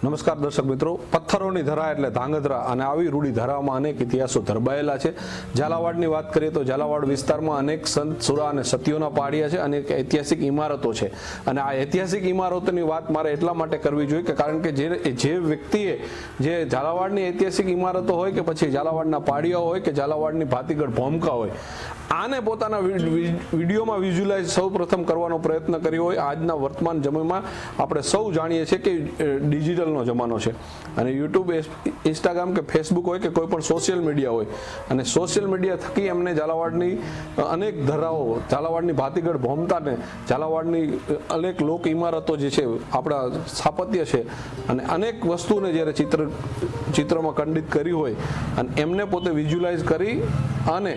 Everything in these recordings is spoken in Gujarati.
નમસ્કાર દર્શક મિત્રો, પથ્થરોની ધરા એટલે ધાંગધ્રા અને આવી રૂડી ધરામાં અનેક ઇતિહાસો ધરબાયેલા છે. ઝાલાવાડની વાત કરીએ તો ઝાલાવાડ વિસ્તારમાં અનેક સંત સુરા અને સતીઓના પાડિયા છે, અનેક ઐતિહાસિક ઇમારતો છે. અને આ ઐતિહાસિક ઇમારતોની વાત મારે એટલા માટે કરવી જોઈએ કે કારણ કે જે વ્યક્તિએ જે ઝાલાવાડની ઐતિહાસિક ઇમારતો હોય કે પછી ઝાલાવાડના પાડિયા હોય કે ઝાલાવાડની ભાતીગઢ ભોમકા હોય, આને પોતાના વિડીયોમાં વિઝ્યુલાઇઝ સૌ પ્રથમ કરવાનો પ્રયત્ન કર્યો હોય. આજના વર્તમાન સમયમાં આપણે સૌ જાણીએ છીએ કે ડિજિટલનો જમાનો છે અને યુટ્યુબ, ઇન્સ્ટાગ્રામ કે ફેસબુક હોય કે કોઈ પણ સોશિયલ મીડિયા હોય, અને સોશિયલ મીડિયા થકી એમને ઝાલાવાડની અનેક ધરાઓ, ઝાલાવાડની ભાતીગઢ ભોમતાને, ઝાલાવાડની અનેક લોક ઇમારતો જે છે, આપણા સ્થાપત્ય છે અને અનેક વસ્તુને જ્યારે ચિત્રમાં ખંડિત કરી હોય અને એમને પોતે વિઝ્યુલાઇઝ કરી અને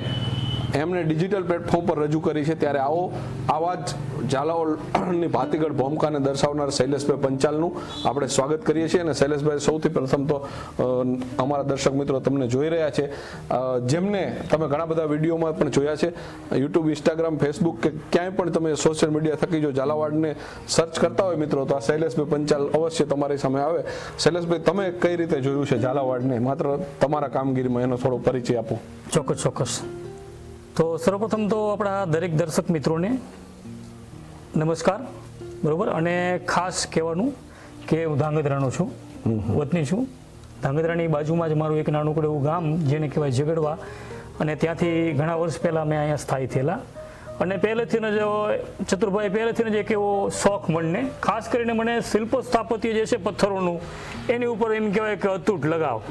એમને ડિજિટલ પ્લેટફોર્મ પર રજૂ કરી છે. ત્યારે આવા જ ઝાલાવાડની ભાતીગઢ ભોમકાને દર્શાવનાર શૈલેષભાઈ પંચાલનું આપણે સ્વાગત કરીએ છીએ. અને શૈલેષભાઈ, સૌથી પ્રથમ તો અમારા દર્શક મિત્રો તમને જોઈ રહ્યા છે, જેમને તમે ઘણા બધા વિડીયોમાં પણ જોયા છે, યુટ્યુબ, ઇન્સ્ટાગ્રામ, ફેસબુક કે ક્યાંય પણ તમે સોશિયલ મીડિયા થકી જો ઝાલાવાડને સર્ચ કરતા હોય મિત્રો, તો આ શૈલેષભાઈ પંચાલ અવશ્ય તમારી સામે આવે. શૈલેષભાઈ, તમે કઈ રીતે જોયું છે ઝાલાવાડને, માત્ર તમારા કામગીરીમાં એનો થોડો પરિચય આપો. ચોક્કસ. તો સર્વપ્રથમ તો આપણા દરેક દર્શક મિત્રોને નમસ્કાર, બરોબર. અને ખાસ કહેવાનું કે હું ધાંગધ્રાનો છું, વતની છું. ધાંગધ્રાની બાજુમાં જ મારું એક નાનકડું એવું ગામ જેને કહેવાય ઝઘડવા, અને ત્યાંથી ઘણા વર્ષ પહેલાં મેં અહીંયા સ્થાયી થયેલા. અને પહેલેથી જ ચતુરભાઈ પહેલેથી જ એક એવો શોખ મનને, ખાસ કરીને મને શિલ્પ સ્થાપત્ય જે છે પથ્થરોનું, એની ઉપર એમ કહેવાય કે અતૂટ લગાવ.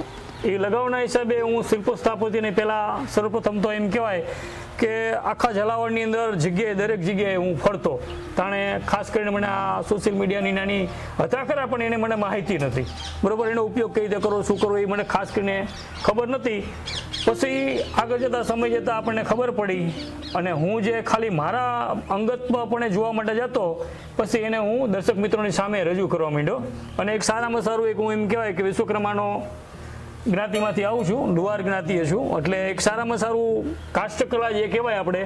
એ લગાવના હિસાબે હું શિલ્પ સ્થાપત્યને પહેલાં સર્વપ્રથમ તો એમ કહેવાય કે આખા ઝાલાવાડની અંદર દરેક જગ્યાએ હું ફરતો. તાણે ખાસ કરીને મને આ સોશિયલ મીડિયાની નાની હતા ખરા, પણ એને મને માહિતી નથી, બરાબર. એનો ઉપયોગ કઈ રીતે કરો, શું કરવો, એ મને ખાસ કરીને ખબર નથી. પછી આગળ જતાં, સમય જતાં આપણને ખબર પડી અને હું જે ખાલી મારા અંગતપણે જોવા માટે જતો, પછી એને હું દર્શક મિત્રોની સામે રજૂ કરવા માંડ્યો. અને એક સારામાં સારું એક હું એમ કહેવાય કે વિશ્વકર્માનો જ્ઞાતિમાંથી આવું છું, લુહાર જ્ઞાતિએ છું, એટલે એક સારામાં સારું કાષ્ઠકલા જે કહેવાય આપણે,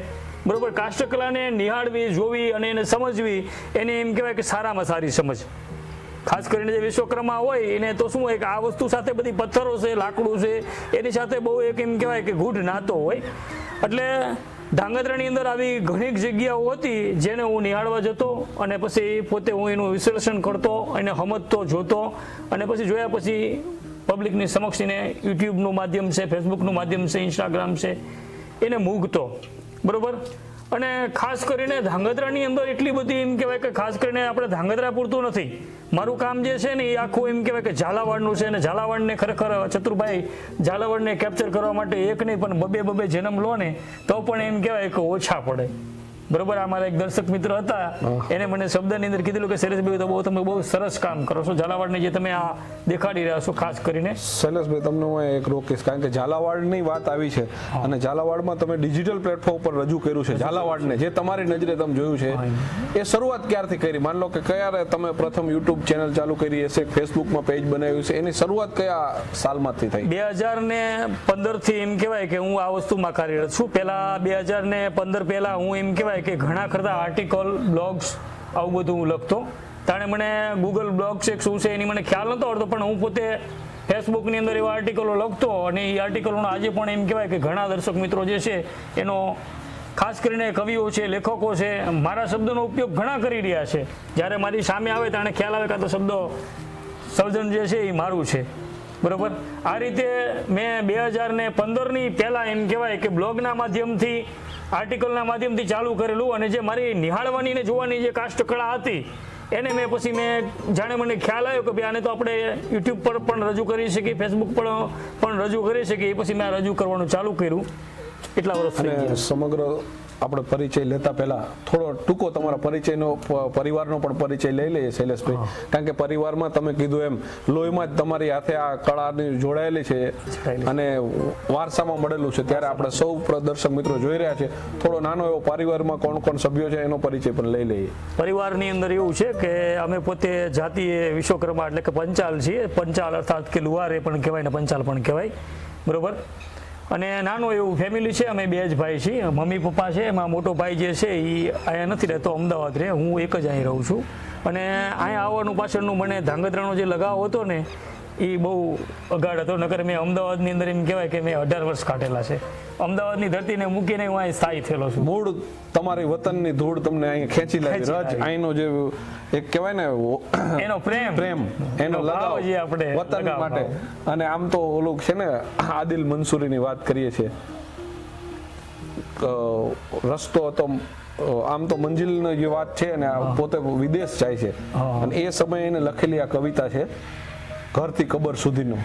બરોબર. કાષ્ઠકલાને નિહાળવી, જોવી અને એને સમજવી, એને એમ કહેવાય કે સારામાં સારી સમજ. ખાસ કરીને જે વિશ્વકર્મા હોય એને તો શું હોય કે આ વસ્તુ સાથે બધી પથ્થરો છે, લાકડું છે, એની સાથે બહુ એક એમ કહેવાય કે ગૂઢ નાતો હોય. એટલે ધાંગધ્રાની અંદર આવી ઘણી જગ્યાઓ હતી જેને હું નિહાળવા જતો અને પછી પોતે હું એનું વિશ્લેષણ કરતો, એને સમજતો, જોતો, અને પછી જોયા પછી પબ્લિકની સમક્ષ એને યુટ્યુબનું માધ્યમ છે, ફેસબુકનું માધ્યમ છે, ઇન્સ્ટાગ્રામ છે, એને મૂકતો, બરોબર. અને ખાસ કરીને ધાંગધ્રાની અંદર એટલી બધી એમ કહેવાય કે ખાસ કરીને આપણે ધાંગધ્રા પૂરતું નથી. મારું કામ જે છે ને એ આખું એમ કહેવાય કે ઝાલાવાડનું છે. અને ઝાલાવાડને ખરેખર ચતુરભાઈ, ઝાલાવાડને કેપ્ચર કરવા માટે એક નહીં પણ બબે જન્મ લો ને તો પણ એમ કહેવાય કે ઓછા પડે, બરોબર. અમારા એક દર્શક મિત્ર હતા, એને મને શબ્દની અંદર કીધેલું કે શૈલેષભાઈ, તો તમે બહુ સરસ કામ કરો છો ઝાલાવાડને, જે તમે આ દેખાડી રહ્યા છો. ખાસ કરીને શૈલેષભાઈ, તમને હું એક રોકીશ, કારણ કે ઝાલાવાડની વાત આવી છે અને ઝાલાવાડમાં તમે ડિજિટલ પ્લેટફોર્મ પર રજૂ કર્યું છે ઝાલાવાડને, જે તમારી નજરે તમે જોયું છે, એ શરૂઆત ક્યારથી કરી? માન લો કે ક્યારે તમે પ્રથમ યુટ્યુબ ચેનલ ચાલુ કરી હશે, ફેસબુકમાં પેજ બનાવ્યું છે, એની શરૂઆત કયા સાલમાંથી થઈ? 2015 થી એમ કહેવાય કે હું આ વસ્તુમાં કાર્યરત છું. પહેલા 2015 પહેલા હું એમ કહેવાય કે ઘણા ખરા આર્ટિકલ, બ્લોગ્સ, આવું બધું હું લખતો. તાણે મને ગૂગલ બ્લોગ્સ એક શું છે એની મને ખ્યાલ નહોતો આવતો, પણ હું પોતે ફેસબુકની અંદર એવા આર્ટિકલો લખતો. અને એ આર્ટિકલોનો આજે પણ એમ કહેવાય કે ઘણા દર્શક મિત્રો જે છે, એનો ખાસ કરીને કવિઓ છે, લેખકો છે, મારા શબ્દોનો ઉપયોગ ઘણા કરી રહ્યા છે. જ્યારે મારી સામે આવે તાણે ખ્યાલ આવે કે આ તો શબ્દો સર્જન જે છે એ મારું છે, બરોબર. આ રીતે મેં 2015ની પહેલાં એમ કહેવાય કે બ્લોગના માધ્યમથી, આર્ટિકલના માધ્યમથી ચાલુ કરેલું. અને જે મારી નિહાળવાની ને જોવાની જે કાષ્ઠકળા હતી એને મેં જાણે મને ખ્યાલ આવ્યો કે ભાઈ આને તો આપણે યુટ્યુબ પર પણ રજૂ કરી શકીએ, ફેસબુક પર પણ રજૂ કરી શકીએ. પછી મેં રજૂ કરવાનું ચાલુ કર્યું. એટલા વર્ષ થઈ ગયા. સમગ્ર આપણે પરિચય લેતા પહેલા થોડો ટૂંકો તમારા પરિચયનો, પરિવારનો પણ પરિચય લઈ લઈએ શૈલેષભાઈ, કારણ કે પરિવારમાં તમે કીધું એમ લોહીમાં જ તમારી હાથે આ કળાની જોડાયેલી છે અને વારસામાં મળેલું છે. ત્યારે આપણે સૌ દર્શક મિત્રો જોઈ રહ્યા છે, થોડો નાનો એવો પરિવારમાં કોણ કોણ સભ્યો છે એનો પરિચય પણ લઈ લઈએ. પરિવારની અંદર એવું છે કે અમે પોતે જાતીય વિશ્વકર્મા એટલે કે પંચાલ છીએ. પંચાલ અર્થાત કે લુહાર એ પણ કહેવાય ને પંચાલ પણ કહેવાય, બરોબર. અને નાનું એવું ફેમિલી છે, અમે બે જ ભાઈ છીએ. મમ્મી પપ્પા છે, એમાં મોટો ભાઈ જે છે એ અહીંયા નથી રહેતો, અમદાવાદ રહે, હું એક જ અહીં રહું છું. અને અહીંયા આવવાનું પાછળનું મને ધાંગધ્રાનો જે લગાવ હતો ને એ બહુ અગાડ હતો. નકર મેં અમદાવાદની અંદર એમ કહેવાય કે મેં 18 વર્ષ કાઢેલા છે. અમદાવાદની ધરતીને મૂકીને હું અહીં સ્થાયી થયેલો છું. મૂળ તમારી વતનની ધૂળ તમને અહીંયા ખેંચી લાવી, રજ અહીંનો જે એક કહેવાય ને એનો પ્રેમ એનો લગાવ જે આપણે વતન માટે. અને આમ તો ઓલું છે ને આદિલ મંસૂરીની વાત કરીએ છીએ, રસ્તો હતો આમ તો મંજિલની જે વાત છે ને પોતે વિદેશ જાય છે અને એ સમયે એને લખેલી આ કવિતા છે ઘરથી કબર સુધીનો.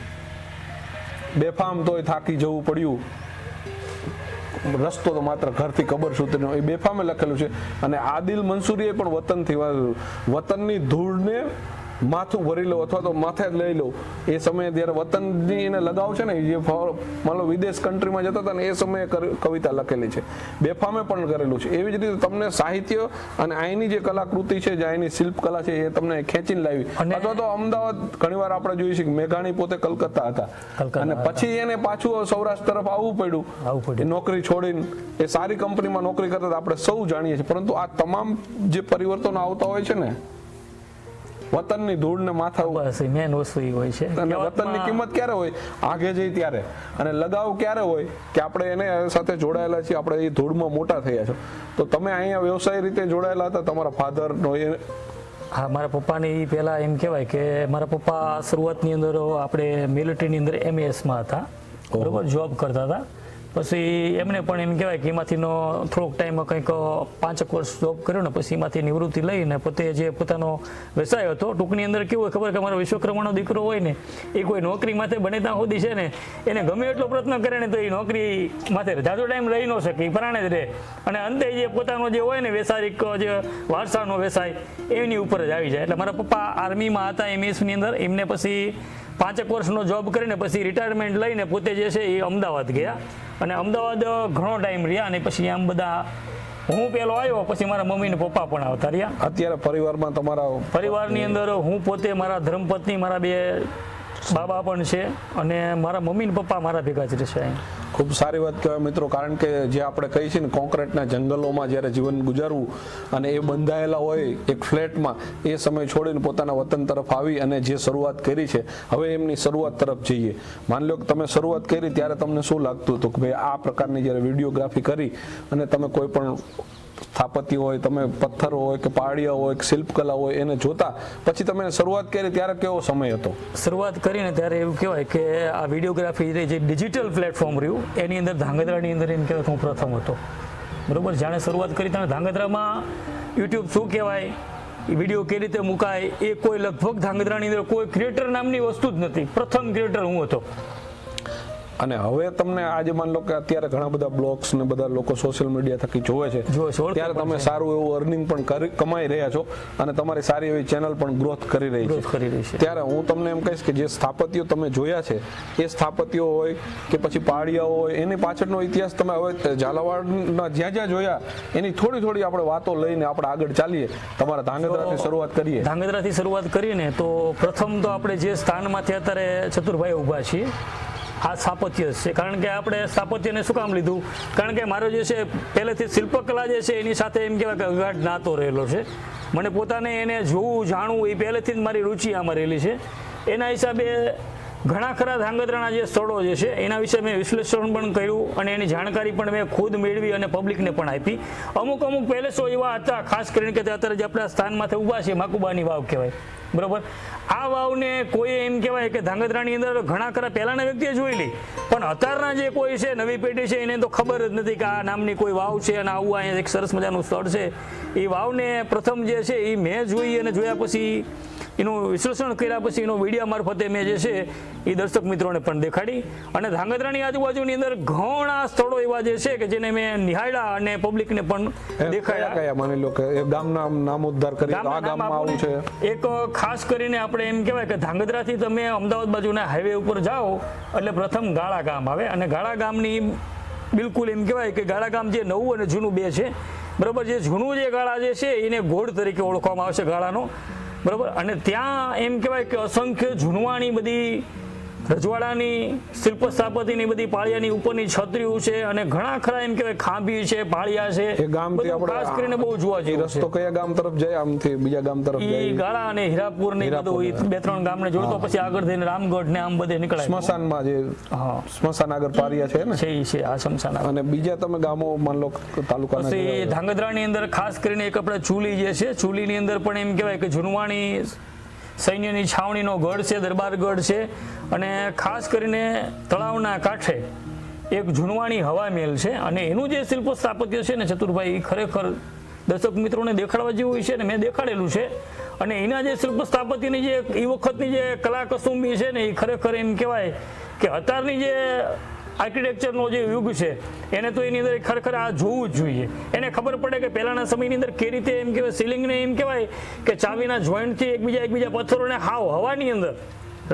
બેફામ તોય થાકી જવું પડ્યું, રસ્તો તો માત્ર ઘરથી કબર સુધીનો, એ બેફામે લખેલું છે. અને આદિલ મંસૂરીએ પણ વતનની ધૂળને માથું ભરી લો અથવા તો માથે જ લઈ લો. એ સમયે જ્યારે વતનની એને લગાવ છે ને, જે માનો વિદેશ કન્ટ્રીમાં જતા હતા ને એ સમયે કવિતા લખેલી છે, બેફામે પણ કરેલું છે. એવી જ રીતે તમને સાહિત્ય અને અહીંની જે કલાકૃતિ છે, જે અહીંની શિલ્પકલા છે, એ તમને ખેંચીને લાવી. અથવા તો અમદાવાદ ઘણીવાર આપણે જોઈએ છીએ કે મેઘાણી પોતે કલકત્તા હતા અને પછી એને પાછું સૌરાષ્ટ્ર તરફ આવવું પડ્યું નોકરી છોડીને. એ સારી કંપનીમાં નોકરી કરતા હતા, આપણે સૌ જાણીએ છીએ. પરંતુ આ તમામ જે પરિવર્તનો આવતા હોય છે ને, વતનની ધૂળ ને માથા મેન વસ્તુ એ હોય છે. અને વતનની કિંમત ક્યારે હોય? આગે જઈ ત્યારે. અને લગાવ ક્યારે હોય કે આપણે એને સાથે જોડાયેલા છીએ, આપણે એ ધૂળમાં મોટા થયા છો. તો તમે અહીંયા વ્યવસાય રીતે જોડાયેલા હતા, તમારા ફાધરનો? હા, મારા પપ્પાની પહેલા એમ કહેવાય કે મારા પપ્પા શરૂઆતની અંદર આપણે મિલિટરીની અંદર MASમાં હતા, બરોબર, જોબ કરતા હતા. પછી એમને પણ એમ કહેવાય કે એમાંથીનો થોડોક ટાઈમ કંઈક 5 વર્ષ જોબ કર્યો ને પછી એમાંથી નિવૃત્તિ લઈને પોતે જે પોતાનો વ્યવસાય હતો. ટૂંકની અંદર કેવું હોય ખબર કે મારો વિશ્વકર્માનો દીકરો હોય ને, એ કોઈ નોકરી માથે બને ત્યાં સુધી છે ને, એને ગમે એટલો પ્રયત્ન કરે ને તો એ નોકરી માથે જાજો ટાઈમ રહી ન શકે, એ પ્રાણે જ રહે. અને અંતે જે પોતાનો જે હોય ને વ્યવસાયિક જે વારસાનો વ્યવસાય એની ઉપર જ આવી જાય. એટલે મારા પપ્પા આર્મીમાં હતા MASની અંદર. એમને પછી 5 વર્ષનો જોબ કરીને પછી રિટાયરમેન્ટ લઈને પોતે જે છે એ અમદાવાદ ગયા અને અમદાવાદ ઘણો ટાઈમ રહ્યા. અને પછી આમ બધા હું પેલો આવ્યો, પછી મારા મમ્મી ને પપ્પા પણ આવતા રહ્યા. અત્યારે પરિવારમાં તમારા પરિવારની અંદર હું પોતે, મારા ધર્મપત્ની, મારા 2 બાબા પણ છે અને મારા મમ્મી ને પપ્પા મારા ભેગા જ રહેશે. ખૂબ સારી વાત કહેવાય મિત્રો, કારણ કે જે આપણે કહીએ છીએ ને, કોન્ક્રીટના જંગલોમાં જ્યારે જીવન ગુજારવું અને એ બંધાયેલા હોય એક ફ્લેટમાં, એ સમય છોડીને પોતાના વતન તરફ આવી અને જે શરૂઆત કરી છે, હવે એમની શરૂઆત તરફ જઈએ. માની લો કે તમે શરૂઆત કરી ત્યારે તમને શું લાગતું હતું કે ભાઈ આ પ્રકારની જ્યારે વિડીયોગ્રાફી કરી અને તમે કોઈ પણ સ્થાપત્ય હોય, તમે પથ્થરો હોય કે પાડિયા હોય કે શિલ્પકલા હોય એને જોતા પછી તમે શરૂઆત કરી ત્યારે કેવો સમય હતો? શરૂઆત કરીને ત્યારે એવું કહેવાય કે આ વિડીયોગ્રાફી જે ડિજિટલ પ્લેટફોર્મ રહ્યું એની અંદર ધાંગધ્રાની અંદર એમ કહેવાય હું પ્રથમ હતો, બરોબર. જાણે શરૂઆત કરી ત્યારે ધાંગધ્રામાં યુટ્યુબ શું કહેવાય, એ વિડીયો કેવી રીતે મુકાય, એ કોઈ લગભગ ધાંગધ્રાની અંદર કોઈ ક્રિએટર નામની વસ્તુ જ નથી. પ્રથમ ક્રિએટર હું હતો. અને હવે તમને આજે માની લો કે અત્યારે ઘણા બધા બ્લોગ્સ ને બધા લોકો સોશિયલ મીડિયા થકી જોવે છે, ત્યારે તમે સારું એવું અર્નિંગ પણ કમાઈ રહ્યા છો અને તમારી સારી એવી ચેનલ પણ ગ્રોથ કરી રહી છે. ત્યારે હું તમને એમ કહીશ કે જે સ્થાપત્યો તમે જોયા છે, એ સ્થાપત્યો હોય કે પછી પાડિયાઓ હોય, એની પાછળનો ઇતિહાસ તમે હવે ઝાલાવાડના જ્યાં જ્યાં જોયા એની થોડી થોડી આપણે વાતો લઈને આપણે આગળ ચાલીએ. તમારા ધાંગધ્રાથી શરૂઆત કરીએ. ધાંગધ્રાથી શરૂઆત કરીને તો પ્રથમ તો આપણે જે સ્થાનમાંથી અત્યારે ચતુરભાઈ ઊભા છીએ, આ સ્થાપત્ય છે. કારણ કે આપણે સ્થાપત્યને શું કામ લીધું? કારણ કે મારો જે છે પહેલેથી શિલ્પકલા જે છે એની સાથે એમ કહેવાય કે અગાઢ નાતો રહેલો છે. મને પોતાને એને જોવું, જાણવું, એ પહેલેથી જ મારી રુચિ આમાં રહેલી છે. એના હિસાબે ઘણા ખરા ધાંગધ્રાના જે સ્થળો જે છે એના વિશે મેં વિશ્લેષણ પણ કર્યું અને એની જાણકારી પણ મેં ખુદ મેળવી અને પબ્લિકને પણ આપી. અમુક પેલેસો એવા હતા, ખાસ કરીને કે અત્યારે જે આપણા સ્થાનમાંથી ઊભા છે, માકુબાની વાવ કહેવાય, બરોબર. આ વાવને કોઈ એમ કહેવાય કે ધાંગધ્રાની અંદર ઘણા ખરા પહેલાના વ્યક્તિએ જોયેલી, પણ અત્યારના જે કોઈ છે નવી પેઢી છે એને તો ખબર જ નથી કે આ નામની કોઈ વાવ છે અને આવું અહીંયા એક સરસ મજાનું સ્થળ છે. એ વાવને પ્રથમ જે છે એ મેં જોઈ અને જોયા પછી એનું વિશ્લેષણ કર્યા પછી એનો વિડીયો મારફતે મેં જે છે એ દર્શક મિત્રોને પણ દેખાડી. અને ધાંગધ્રાની આજુબાજુની અંદર ઘણા સ્થળો એવા જે છે કે જેને મેં નિહાળ્યા અને પબ્લિકને પણ દેખાડ્યા. કયા માની લો કે એ ગામના નામ ઉદ્ધાર કરી, આ ગામમાં આવું છે. એક ખાસ કરીને આપણે એમ કહેવાય કે ધાંગધ્રાથી તમે અમદાવાદ બાજુના હાઈવે ઉપર જાઓ એટલે પ્રથમ ગાળા ગામ આવે અને ગાળા ગામની બિલકુલ એમ કહેવાય કે ગાળા ગામ જે નવું અને જૂનું બે છે, બરાબર. જે જૂનું જે ગાળા જે છે એને ગોળ તરીકે ઓળખવામાં આવે છે ગાળાનો, બરાબર. અને ત્યાં એમ કહેવાય કે અસંખ્ય જૂનવાણી બધી રજવાડાની શિલ્પ સ્થાપત્યની બધી પાળિયાની ઉપરની છત્રીઓ છે અને ઘણા ખરા એમ કહેવાય ખાંભી છે, પાળિયા છે, એ ગામથી બધું ખાસ કરીને બહુ જોવા એ જેવું રસ્તો કયા ગામ તરફ જાય, આમથી બીજા ગામ તરફ છે. જાય? ઈ ગાળા અને હીરાપુર ને એ બધું ઈ 2-3 ગામને જોડતો પછી આગળ થઈને રામગઢ ને આમ બધે નીકળાય. સ્મશાનમાં જે હા સ્મશાન આગળ પારિયા છે ને, છે ઈ છે આ શમશાન. અને બીજા તમે ગામો માન લો તાલુકાના પછી ધાંગધ્રાની અંદર ખાસ કરીને એક આપણે ચૂલી જે છે, ચૂલીની અંદર પણ એમ કહેવાય કે જૂનવાણી સૈન્યની છાવણીનો ગઢ છે, દરબારગઢ છે. અને ખાસ કરીને તળાવના કાંઠે એક જૂનવાણી હવા મહેલ છે અને એનું જે શિલ્પ સ્થાપત્ય છે ને ચતુરભાઈ, એ ખરેખર દર્શક મિત્રોને દેખાડવા જેવું છે ને મેં દેખાડેલું છે. અને એના જે શિલ્પ સ્થાપત્યની જે એ વખતની જે કલા કસુંબી છે ને એ ખરેખર એમ કહેવાય કે અત્યારની જે આર્કિટેક્ચરનો જે યુગ છે એને તો એની અંદર ખરેખર આ જોવું જ જોઈએ. એને ખબર પડે કે પહેલાના સમયની અંદર કે રીતે એમ કહેવાય સીલિંગને એમ કહેવાય કે ચાવીના જોઈન્ટથી એકબીજા પથ્થરોને હાવ હવાની અંદર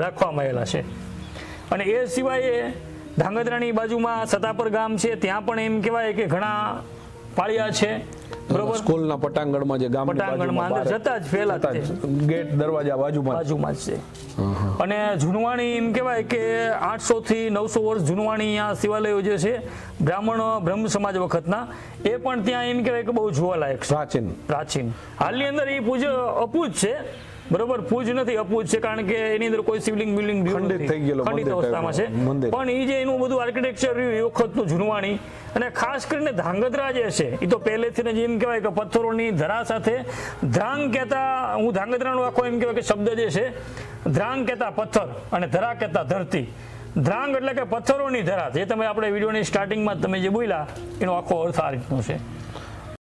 રાખવામાં આવેલા છે. અને એ સિવાય ધાંગધ્રાની બાજુમાં સતાપર ગામ છે, ત્યાં પણ એમ કહેવાય કે ઘણા પાળિયા છે, બરોબર. સ્કૂલના પટાંગણમાં જે ગામની પટાંગણમાં અંદર જતા જ પહેલા જ છે, ગેટ દરવાજા બાજુમાં જ છે. અને જૂનવાણી એમ કહેવાય કે 800 થી 900 વર્ષ જૂનવાણી અહીંયા શિવાલયો જે છે બ્રાહ્મણ બ્રહ્મ સમાજ વખતના, એ પણ ત્યાં એમ કહેવાય કે બહુ જોવાલાયક છે, પ્રાચીન. હાલની અંદર એ પૂજ અપૂજ છે, બરોબર. પૂજ નથી, અપૂજ છે, કારણ કે એની અંદર કોઈ શિવલિંગ બિલ્ડિંગ ખંડિત થઈ ગયેલો ખંડિત અવસ્થામાં છે. પણ એ જે એનું બધું આર્કિટેક્ચર રહ્યું એ વખતનું જૂનવાણી. અને ખાસ કરીને ધાંગધ્રા જે છે એ તો પહેલેથી જ એમ કહેવાય કે પથ્થરોની ધરા સાથે ધ્રાંગ કહેતા, હું ધાંગધ્રાનો આખો એમ કહેવાય કે શબ્દ જે છે ધ્રાંગ કહેતા પથ્થર અને ધરા કહેતા ધરતી. ધ્રાંગ એટલે કે પથ્થરોની ધરા, જે તમે આપણે વિડીયોની સ્ટાર્ટિંગમાં તમે જે બોલ્યા એનો આખો અર્થ આ રીતનો છે.